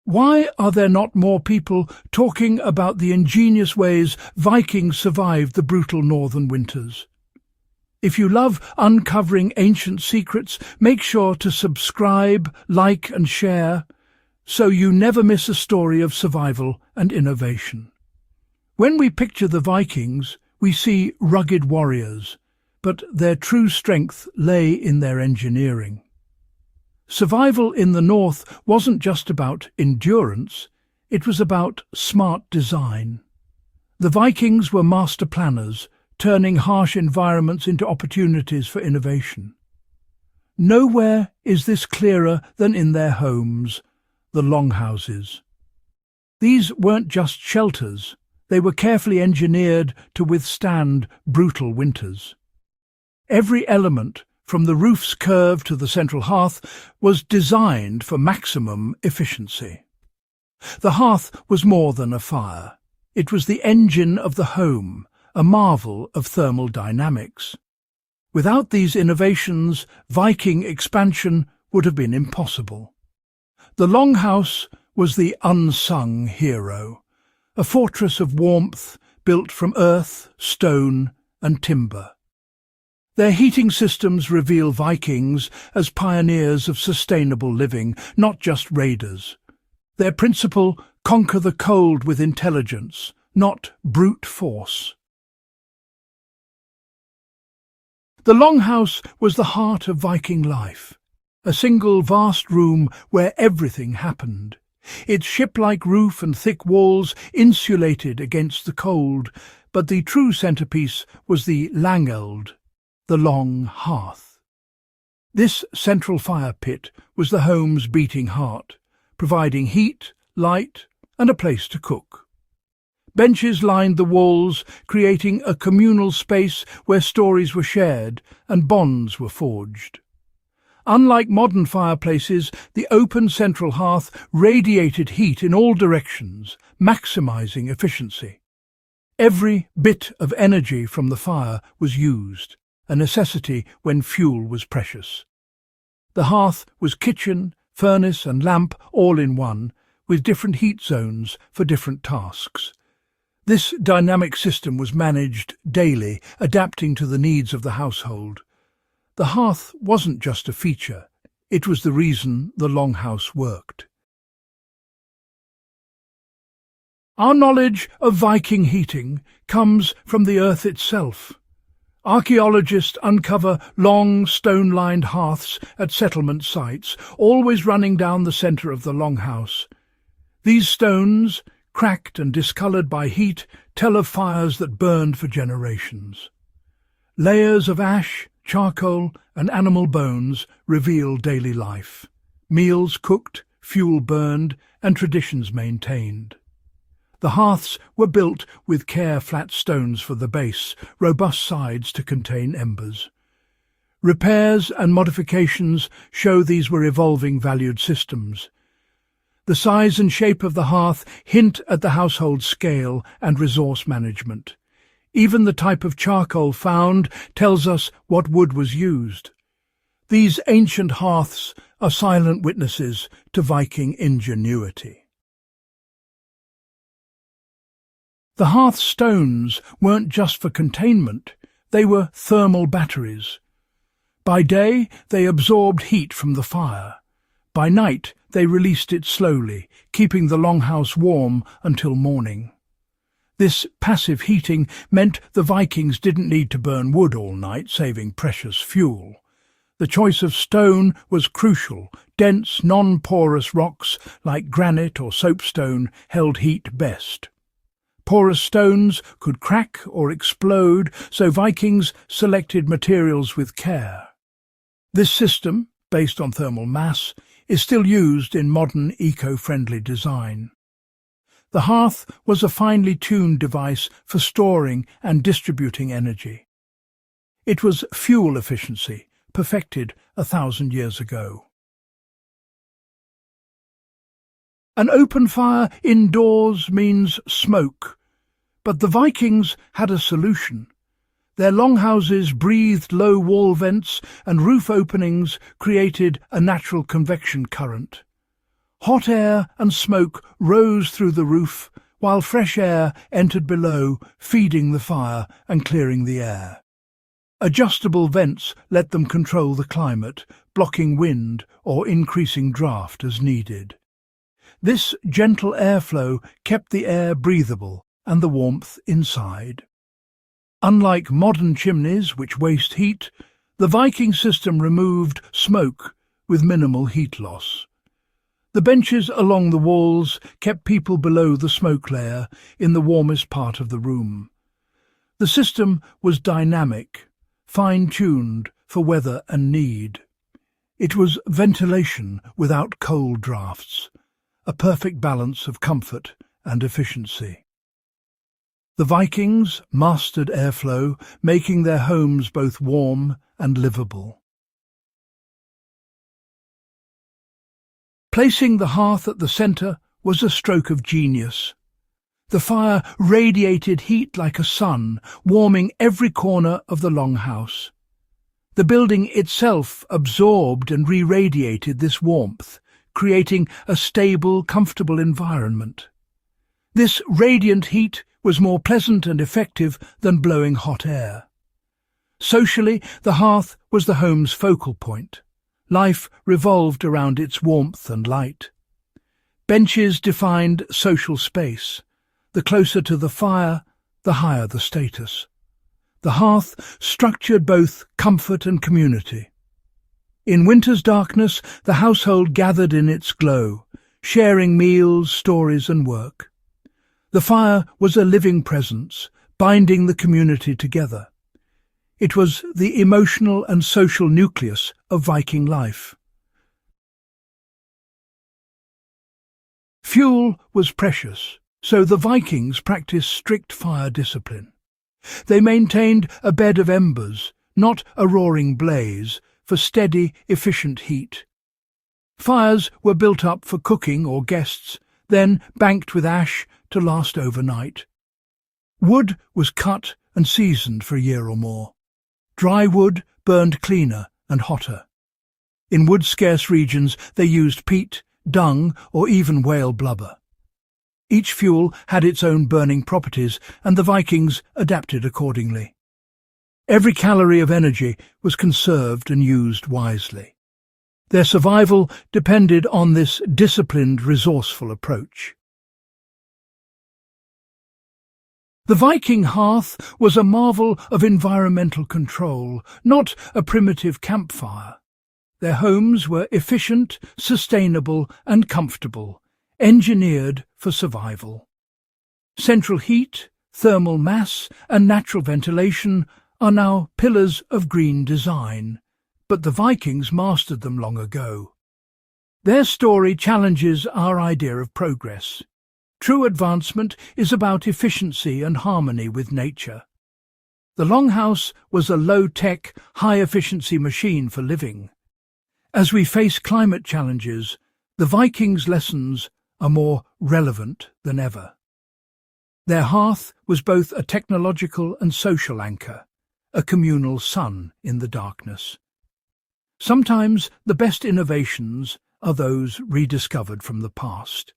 Why are there not more people talking about the ingenious ways Vikings survived the brutal northern winters? If you love uncovering ancient secrets, make sure to subscribe, like and share, so you never miss a story of survival and innovation. When we picture the Vikings, we see rugged warriors, but their true strength lay in their engineering. Survival in the North wasn't just about endurance, it was about smart design. The Vikings were master planners, turning harsh environments into opportunities for innovation. Nowhere is this clearer than in their homes, the longhouses. These weren't just shelters, they were carefully engineered to withstand brutal winters. Every element, from the roof's curve to the central hearth, was designed for maximum efficiency. The hearth was more than a fire. It was the engine of the home, a marvel of thermal dynamics. Without these innovations, Viking expansion would have been impossible. The longhouse was the unsung hero, a fortress of warmth built from earth, stone and timber. Their heating systems reveal Vikings as pioneers of sustainable living, not just raiders. Their principle, conquer the cold with intelligence, not brute force. The longhouse was the heart of Viking life, a single vast room where everything happened. Its ship-like roof and thick walls insulated against the cold, but the true centerpiece was the langeld, the long hearth. This central fire pit was the home's beating heart, providing heat, light, and a place to cook. Benches lined the walls, creating a communal space where stories were shared and bonds were forged. Unlike modern fireplaces, the open central hearth radiated heat in all directions, maximizing efficiency. Every bit of energy from the fire was used, a necessity when fuel was precious. The hearth was kitchen, furnace and lamp all in one, with different heat zones for different tasks. This dynamic system was managed daily, adapting to the needs of the household. The hearth wasn't just a feature, it was the reason the longhouse worked. Our knowledge of Viking heating comes from the earth itself. Archaeologists uncover long, stone-lined hearths at settlement sites, always running down the centre of the longhouse. These stones, cracked and discoloured by heat, tell of fires that burned for generations. Layers of ash, charcoal and animal bones reveal daily life. Meals cooked, fuel burned, and traditions maintained. The hearths were built with care flat stones for the base, robust sides to contain embers. Repairs and modifications show these were evolving valued systems. The size and shape of the hearth hint at the household scale and resource management. Even the type of charcoal found tells us what wood was used. These ancient hearths are silent witnesses to Viking ingenuity. The hearth stones weren't just for containment, they were thermal batteries. By day, they absorbed heat from the fire. By night, they released it slowly, keeping the longhouse warm until morning. This passive heating meant the Vikings didn't need to burn wood all night, saving precious fuel. The choice of stone was crucial. Dense, non-porous rocks like granite or soapstone held heat best. Porous stones could crack or explode, so Vikings selected materials with care. This system, based on thermal mass, is still used in modern eco-friendly design. The hearth was a finely tuned device for storing and distributing energy. It was fuel efficiency, perfected 1,000 years ago. An open fire indoors means smoke, but the Vikings had a solution. Their longhouses breathed low wall vents and roof openings created a natural convection current. Hot air and smoke rose through the roof, while fresh air entered below, feeding the fire and clearing the air. Adjustable vents let them control the climate, blocking wind or increasing draft as needed. This gentle airflow kept the air breathable and the warmth inside. Unlike modern chimneys, which waste heat, the Viking system removed smoke with minimal heat loss. The benches along the walls kept people below the smoke layer in the warmest part of the room. The system was dynamic, fine-tuned for weather and need. It was ventilation without cold drafts, a perfect balance of comfort and efficiency. The Vikings mastered airflow, making their homes both warm and livable. Placing the hearth at the centre was a stroke of genius. The fire radiated heat like a sun, warming every corner of the longhouse. The building itself absorbed and re-radiated this warmth, creating a stable, comfortable environment. This radiant heat was more pleasant and effective than blowing hot air. Socially, the hearth was the home's focal point. Life revolved around its warmth and light. Benches defined social space. The closer to the fire, the higher the status. The hearth structured both comfort and community. In winter's darkness, the household gathered in its glow, sharing meals, stories and work. The fire was a living presence, binding the community together. It was the emotional and social nucleus of Viking life. Fuel was precious, so the Vikings practiced strict fire discipline. They maintained a bed of embers, not a roaring blaze, for steady, efficient heat. Fires were built up for cooking or guests, then banked with ash to last overnight. Wood was cut and seasoned for a year or more. Dry wood burned cleaner and hotter. In wood-scarce regions they used peat, dung, or even whale blubber. Each fuel had its own burning properties, and the Vikings adapted accordingly. Every calorie of energy was conserved and used wisely. Their survival depended on this disciplined, resourceful approach. The Viking hearth was a marvel of environmental control, not a primitive campfire. Their homes were efficient, sustainable and comfortable, engineered for survival. Central heat, thermal mass and natural ventilation are now pillars of green design, but the Vikings mastered them long ago. Their story challenges our idea of progress. True advancement is about efficiency and harmony with nature. The longhouse was a low-tech, high-efficiency machine for living. As we face climate challenges, the Vikings' lessons are more relevant than ever. Their hearth was both a technological and social anchor, a communal sun in the darkness. Sometimes the best innovations are those rediscovered from the past.